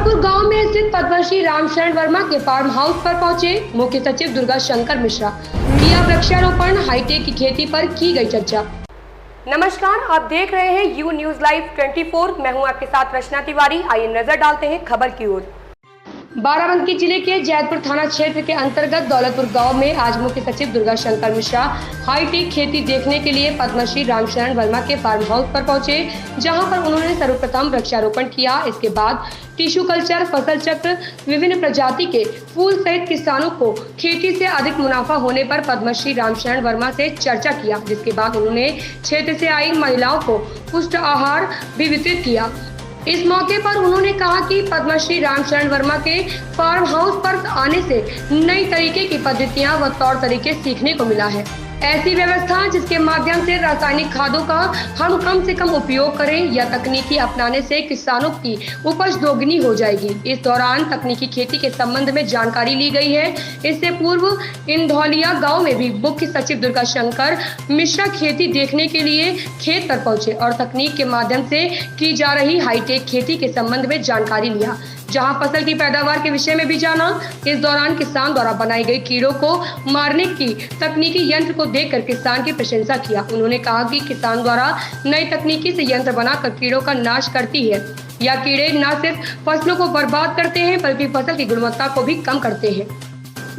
दौलतपुर गांव में स्थित पद्मश्री रामशरण वर्मा के फार्म हाउस पर पहुंचे मुख्य सचिव दुर्गा शंकर मिश्रा। किया वृक्षारोपण, हाईटेक की खेती पर की गई चर्चा। नमस्कार, आप देख रहे हैं यू न्यूज लाइव 24। मैं हूं आपके साथ रचना तिवारी। आइए नजर डालते हैं खबर की ओर। बाराबंकी जिले के जैतपुर थाना क्षेत्र के अंतर्गत दौलतपुर गांव में आज मुख्य सचिव दुर्गा शंकर मिश्रा हाईटेक खेती देखने के लिए पद्मश्री रामशरण वर्मा के फार्म हाउस पर पहुंचे, जहां पर उन्होंने सर्वप्रथम वृक्षारोपण किया। इसके बाद टिश्यू कल्चर, फसल चक्र, विभिन्न प्रजाति के फूल सहित किसानों को खेती से अधिक मुनाफा होने पर पद्मश्री रामशरण वर्मा से चर्चा किया। जिसके बाद उन्होंने क्षेत्र से आई महिलाओं को पुष्ट आहार भी वितरित किया। इस मौके पर उन्होंने कहा कि पद्मश्री रामशरण वर्मा के फार्म हाउस पर आने से नई तरीके की पद्धतियां व तौर तरीके सीखने को मिला है। ऐसी व्यवस्था जिसके माध्यम से रासायनिक खादों का हम कम से कम उपयोग करें या तकनीकी अपनाने से किसानों की उपज दोगुनी हो जाएगी। इस दौरान तकनीकी खेती के संबंध में जानकारी ली गई है। इससे पूर्व इंधौलिया गांव में भी मुख्य सचिव दुर्गा शंकर मिश्रा खेती देखने के लिए खेत पर पहुंचे और तकनीक के माध्यम से की जा रही हाईटेक खेती के संबंध में जानकारी लिया, जहां फसल की पैदावार के विषय में भी जाना। इस दौरान किसान द्वारा बनाई गई कीड़ों को मारने की तकनीकी यंत्र को देखकर किसान की प्रशंसा किया। उन्होंने कहा कि किसान द्वारा नई तकनीकी से यंत्र बनाकर कीड़ों का नाश करती है। या कीड़े न सिर्फ फसलों को बर्बाद करते हैं बल्कि फसल की गुणवत्ता को भी कम करते हैं।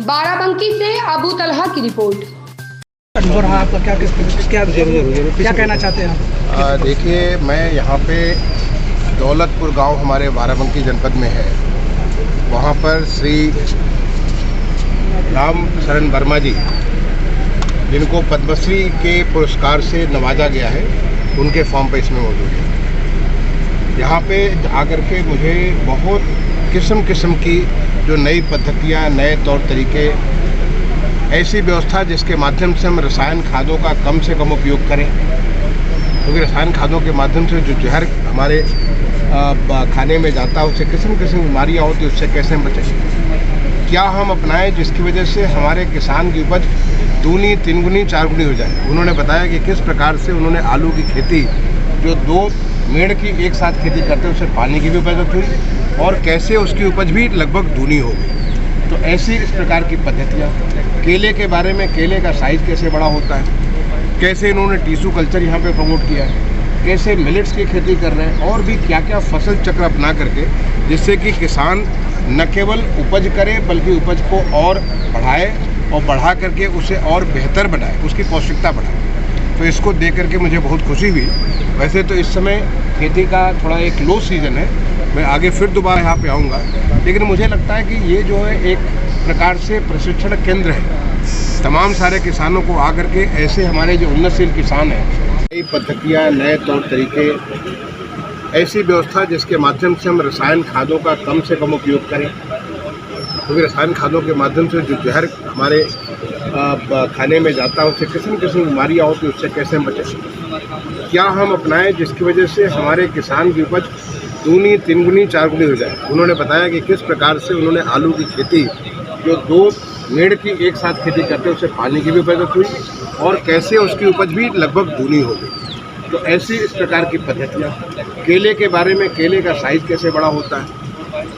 बाराबंकी से अबू तलहा की रिपोर्ट। क्या कहना चाहते हैं? देखिए, मैं यहाँ पे दौलतपुर गांव हमारे बाराबंकी जनपद में है। वहाँ पर श्री रामशरण वर्मा जी, जिनको पद्मश्री के पुरस्कार से नवाजा गया है, उनके फॉर्म पे इसमें मौजूद है। यहाँ पे आकर के मुझे बहुत किस्म किस्म की जो नई पद्धतियाँ, नए तौर तरीके, ऐसी व्यवस्था जिसके माध्यम से हम रसायन खादों का कम से कम उपयोग करें, क्योंकि रसायन खादों के माध्यम से जो जहर हमारे खाने में जाता है उससे किस्म किस्म बीमारियाँ होती है, उससे कैसे हम बचें, क्या हम अपनाएं जिसकी वजह से हमारे किसान की उपज दूनी, तीन गुनी, चार गुनी हो जाए। उन्होंने बताया कि किस प्रकार से उन्होंने आलू की खेती, जो 2 मेड़ की एक साथ खेती करते हैं, उससे पानी की भी बचत हुई और कैसे उसकी उपज भी लगभग दूनी हो गई। तो ऐसी इस प्रकार की पद्धतियाँ, केले के बारे में, केले का साइज़ कैसे बड़ा होता है, कैसे इन्होंने टिश्यू कल्चर यहाँ पे प्रमोट किया है, कैसे मिलेट्स की खेती कर रहे हैं और भी क्या क्या फसल चक्र अपना करके, जिससे कि किसान न केवल उपज करे बल्कि उपज को और बढ़ाए और बढ़ा करके उसे और बेहतर बनाए, उसकी पौष्टिकता बढ़ाए। तो इसको देख करके मुझे बहुत खुशी हुई। वैसे तो इस समय खेती का थोड़ा एक लो सीज़न है, मैं आगे फिर दोबारा यहाँ पे आऊँगा, लेकिन मुझे लगता है कि ये जो है एक प्रकार से प्रशिक्षण केंद्र है। तमाम सारे किसानों को आकर के ऐसे हमारे जो उन्नतशील किसान हैं, नई पद्धतियाँ, नए तौर तरीके, ऐसी व्यवस्था जिसके माध्यम से हम रसायन खादों का कम से कम उपयोग करें, क्योंकि रसायन खादों के माध्यम से जो जहर हमारे खाने में जाता है उससे किस्म किस्म बीमारियाँ होती है, उससे कैसे हम बचें, क्या हम अपनाएं जिसकी वजह से हमारे किसान की उपज दूनी, तीन गुनी, चार गुनी हो जाए। उन्होंने बताया कि किस प्रकार से उन्होंने आलू की खेती, जो 2 मेड़ की एक साथ खेती करते हैं, उससे पानी की भी बचत हुई और कैसे उसकी उपज भी लगभग दूनी हो गई। तो ऐसी इस प्रकार की पद्धतियाँ, केले के बारे में, केले का साइज़ कैसे बड़ा होता है,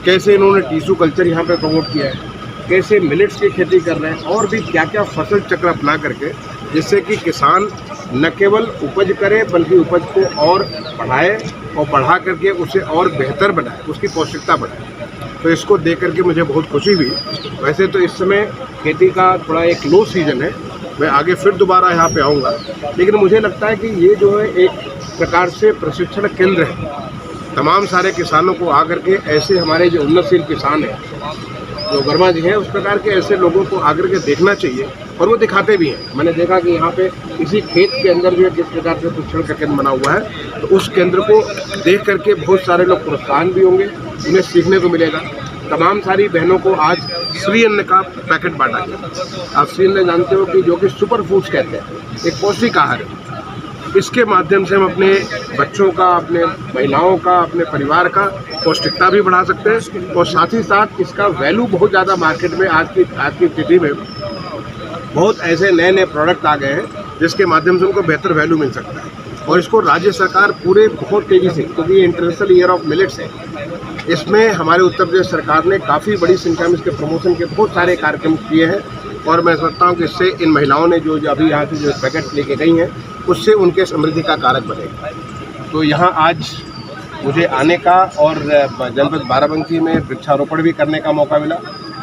कैसे इन्होंने टिश्यू कल्चर यहाँ पे प्रमोट किया है, कैसे मिलेट्स की खेती कर रहे हैं और भी क्या क्या फसल चक्र अपना करके, जिससे कि किसान न केवल उपज करे बल्कि उपज को और बढ़ाए और बढ़ा करके उसे और बेहतर बनाए, उसकी पौष्टिकता बढ़ाए। तो इसको देख करके मुझे बहुत खुशी हुई। वैसे तो इस समय खेती का थोड़ा एक लो सीज़न है, मैं आगे फिर दोबारा यहाँ पे आऊँगा, लेकिन मुझे लगता है कि ये जो है एक प्रकार से प्रशिक्षण केंद्र है। तमाम सारे किसानों को आकर के ऐसे हमारे जो उन्नतशील किसान हैं, जो वर्मा जी हैं, उस प्रकार के ऐसे लोगों को आकर के देखना चाहिए और वो दिखाते भी हैं। मैंने देखा कि यहाँ पे इसी खेत के अंदर जो है किस प्रकार से प्रशिक्षण का केंद्र बना हुआ है, तो उस केंद्र को देख करके बहुत सारे लोग प्रोत्साहन भी होंगे, उन्हें सीखने को मिलेगा। तमाम सारी बहनों को आज श्री अन्न का पैकेट बांटा गया। आप श्री अन्न जानते हो कि जो कि सुपर फूड्स कहते हैं, एक पौष्टिक आहार है। इसके माध्यम से हम अपने बच्चों का, अपने महिलाओं का, अपने परिवार का पौष्टिकता भी बढ़ा सकते हैं और साथ ही साथ इसका वैल्यू बहुत ज़्यादा मार्केट में आज की स्थिति में बहुत ऐसे नए नए प्रोडक्ट आ गए हैं जिसके माध्यम से उनको बेहतर वैल्यू मिल सकता है। और इसको राज्य सरकार पूरे बहुत तेज़ी से, क्योंकि ये इंटरनेशनल ईयर ऑफ मिलेट्स है, इसमें हमारे उत्तर प्रदेश सरकार ने काफ़ी बड़ी संख्या में इसके प्रमोशन के बहुत सारे कार्यक्रम किए हैं और मैं समझता हूँ कि इससे इन महिलाओं ने जो अभी यहाँ से जो पैकेट लेके गई हैं उससे उनके समृद्धि का कारक बनेगा। तो यहाँ आज मुझे आने का और जनपद बाराबंकी में वृक्षारोपण भी करने का मौका मिला।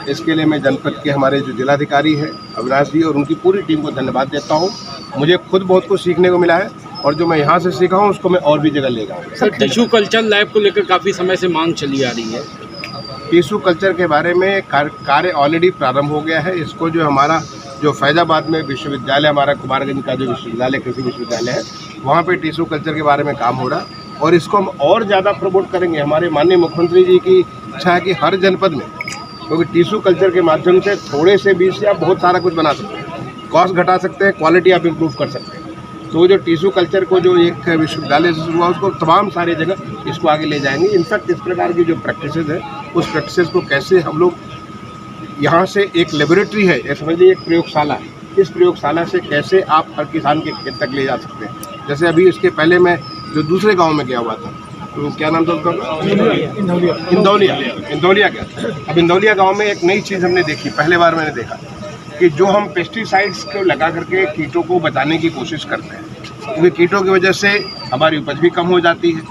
इसके लिए मैं जनपद के हमारे जो जिलाधिकारी हैं अविनाश जी और उनकी पूरी टीम को धन्यवाद देता हूँ। मुझे खुद बहुत कुछ सीखने को मिला है और जो मैं यहाँ से सीखा हूँ उसको मैं और भी जगह ले जाऊँ। सर, टिश्यू कल्चर लैब को लेकर काफ़ी समय से मांग चली आ रही है। टिश्यू कल्चर के बारे में कार्य ऑलरेडी प्रारंभ हो गया है। इसको जो हमारा जो फैजाबाद में विश्वविद्यालय, हमारा कुमारगंज का जो विश्वविद्यालय कृषि विश्वविद्यालय है, वहाँ पे टिश्यू कल्चर के बारे में काम हो रहा है और इसको हम और ज़्यादा प्रमोट करेंगे। हमारे माननीय मुख्यमंत्री जी की इच्छा है कि हर जनपद में, क्योंकि टिश्यू कल्चर के माध्यम से थोड़े से बीज से आप बहुत सारा कुछ बना सकते हैं, कॉस्ट घटा सकते हैं, क्वालिटी आप इम्प्रूव कर सकते हैं। तो जो टिश्यू कल्चर को जो एक विश्वविद्यालय से शुरू हुआ उसको तमाम सारी जगह इसको आगे ले जाएंगे। इनफैक्ट इस प्रकार की जो प्रैक्टिसेस है उस प्रैक्टिसेस को कैसे हम लोग यहाँ से एक लेबोरेटरी है, ये समझिए एक प्रयोगशाला है, इस प्रयोगशाला से कैसे आप हर किसान के खेत तक ले जा सकते हैं। जैसे अभी इसके पहले मैं जो दूसरे गाँव में गया हुआ था, तो क्या नाम था उसका, इंदौलिया गया था। अब इंदौलिया गाँव में एक नई चीज़ हमने देखी, पहले बार मैंने देखा कि जो हम पेस्टिसाइड्स को लगा करके कीटों को बचाने की कोशिश करते हैं, क्योंकि कीटों की वजह से हमारी उपज भी कम हो जाती है,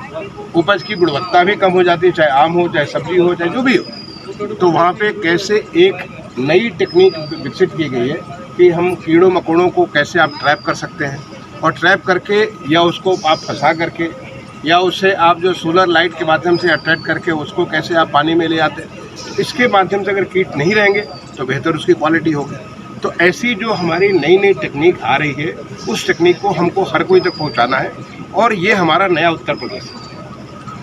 उपज की गुणवत्ता भी कम हो जाती है, चाहे आम हो, चाहे सब्जी हो, चाहे जो भी हो। तो वहाँ पे कैसे एक नई टेक्निक विकसित की गई है कि हम कीड़ों मकोड़ों को कैसे आप ट्रैप कर सकते हैं और ट्रैप करके या उसको आप फंसा करके या उससे आप जो सोलर लाइट के माध्यम से अट्रैक्ट करके उसको कैसे आप पानी में ले आते हैं। इसके माध्यम से अगर कीट नहीं रहेंगे तो बेहतर उसकी क्वालिटी होगी। तो ऐसी जो हमारी नई नई टेक्निक आ रही है उस टेक्निक को हमको हर कोई तक पहुंचाना है और ये हमारा नया उत्तर प्रदेश है।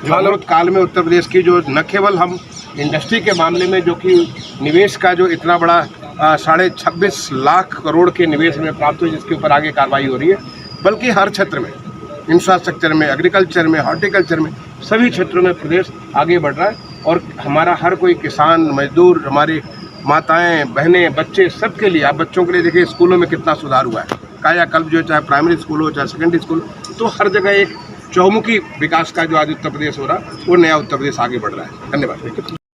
जो अमृत काल में उत्तर प्रदेश की जो न केवल हम इंडस्ट्री के मामले में जो कि निवेश का जो इतना बड़ा 26.5 लाख करोड़ के निवेश में प्राप्त हुई, जिसके ऊपर आगे कार्रवाई हो रही है, बल्कि हर क्षेत्र में, इंफ्रास्ट्रक्चर में, एग्रीकल्चर में, हॉर्टिकल्चर में, सभी क्षेत्रों में प्रदेश आगे बढ़ रहा है और हमारा हर कोई किसान, मजदूर, हमारी माताएं, बहनें, बच्चे, सबके लिए, आप बच्चों के लिए देखिए स्कूलों में कितना सुधार हुआ है। कायाकल्प जो चाहे प्राइमरी स्कूल हो, चाहे सेकेंडरी स्कूल, तो हर जगह एक चौमुखी विकास का जो आज उत्तर प्रदेश हो रहा है वो नया उत्तर प्रदेश आगे बढ़ रहा है। धन्यवाद।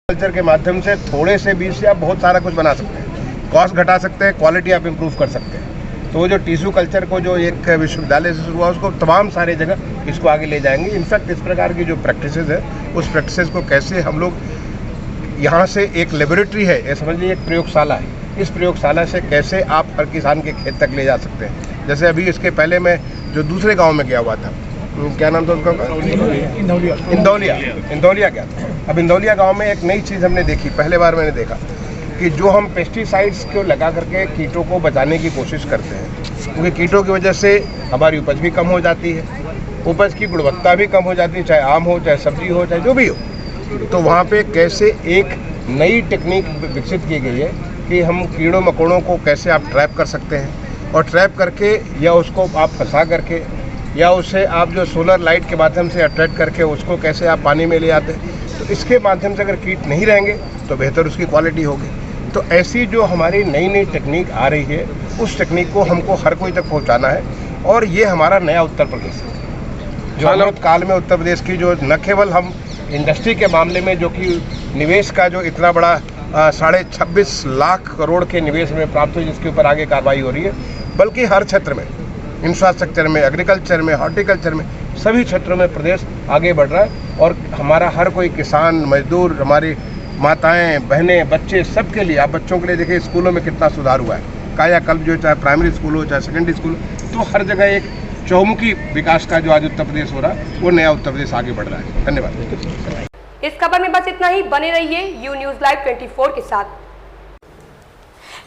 कल्चर के माध्यम से थोड़े से बीज से आप बहुत सारा कुछ बना सकते हैं, कॉस्ट घटा सकते हैं, क्वालिटी आप इम्प्रूव कर सकते हैं। तो जो टिश्यू कल्चर को जो एक विश्वविद्यालय से शुरू हुआ उसको तमाम सारे जगह इसको आगे ले जाएंगे। इनफैक्ट इस प्रकार की जो प्रैक्टिसेस है उस प्रैक्टिसेस को कैसे हम लोग यहाँ से एक लेबोरेटरी है, ये समझिए एक प्रयोगशाला है, इस प्रयोगशाला से कैसे आप हर किसान के खेत तक ले जा सकते हैं। जैसे अभी इसके पहले मैं जो दूसरे गांव में गया हुआ था, क्या नाम था उसका, इंदौलिया गया था। अब इंदौलिया गांव में एक नई चीज़ हमने देखी, पहले बार मैंने देखा कि जो हम पेस्टिसाइड्स को लगा करके कीटों को बचाने की कोशिश करते हैं, क्योंकि कीटों की वजह से हमारी उपज भी कम हो जाती है, उपज की गुणवत्ता भी कम हो जाती है, चाहे आम हो, चाहे सब्जी हो, चाहे जो भी हो। तो वहाँ पे कैसे एक नई टेक्निक विकसित की गई है कि हम कीड़ों मकोड़ों को कैसे आप ट्रैप कर सकते हैं और ट्रैप करके या उसको आप फंसा करके या उससे आप जो सोलर लाइट के माध्यम से अट्रैक्ट करके उसको कैसे आप पानी में ले आते हैं। तो इसके माध्यम से अगर कीट नहीं रहेंगे तो बेहतर उसकी क्वालिटी होगी। तो ऐसी जो हमारी नई नई टेक्निक आ रही है उस टेक्निक को हमको हर कोई तक पहुँचाना है और ये हमारा नया उत्तर प्रदेश है। जो अमृत काल में उत्तर प्रदेश की जो न केवल हम इंडस्ट्री के मामले में जो कि निवेश का जो इतना बड़ा 26.5 लाख करोड़ के निवेश में प्राप्त हुई, जिसके ऊपर आगे कार्रवाई हो रही है, बल्कि हर क्षेत्र में, इंफ्रास्ट्रक्चर में, एग्रीकल्चर में, हॉर्टिकल्चर में, सभी क्षेत्रों में प्रदेश आगे बढ़ रहा है और हमारा हर कोई किसान, मजदूर, हमारी माताएं, बहनें, बच्चे, सबके लिए, आप बच्चों के लिए देखिए स्कूलों में कितना सुधार हुआ है। कायाकल्प जो चाहे प्राइमरी स्कूल हो, चाहे सेकेंडरी स्कूल, तो हर जगह एक चौमुखी विकास का जो आज उत्तर प्रदेश हो रहा है वो नया उत्तर प्रदेश आगे बढ़ रहा है। धन्यवाद। इस खबर में बस इतना ही। बने रहिए यू न्यूज़ लाइव 24 के साथ।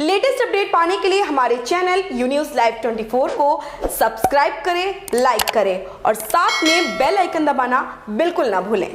लेटेस्ट अपडेट पाने के लिए हमारे चैनल यू न्यूज़ लाइव 24 को सब्सक्राइब करें, लाइक करें और साथ में बेल आइकन दबाना बिल्कुल ना भूलें।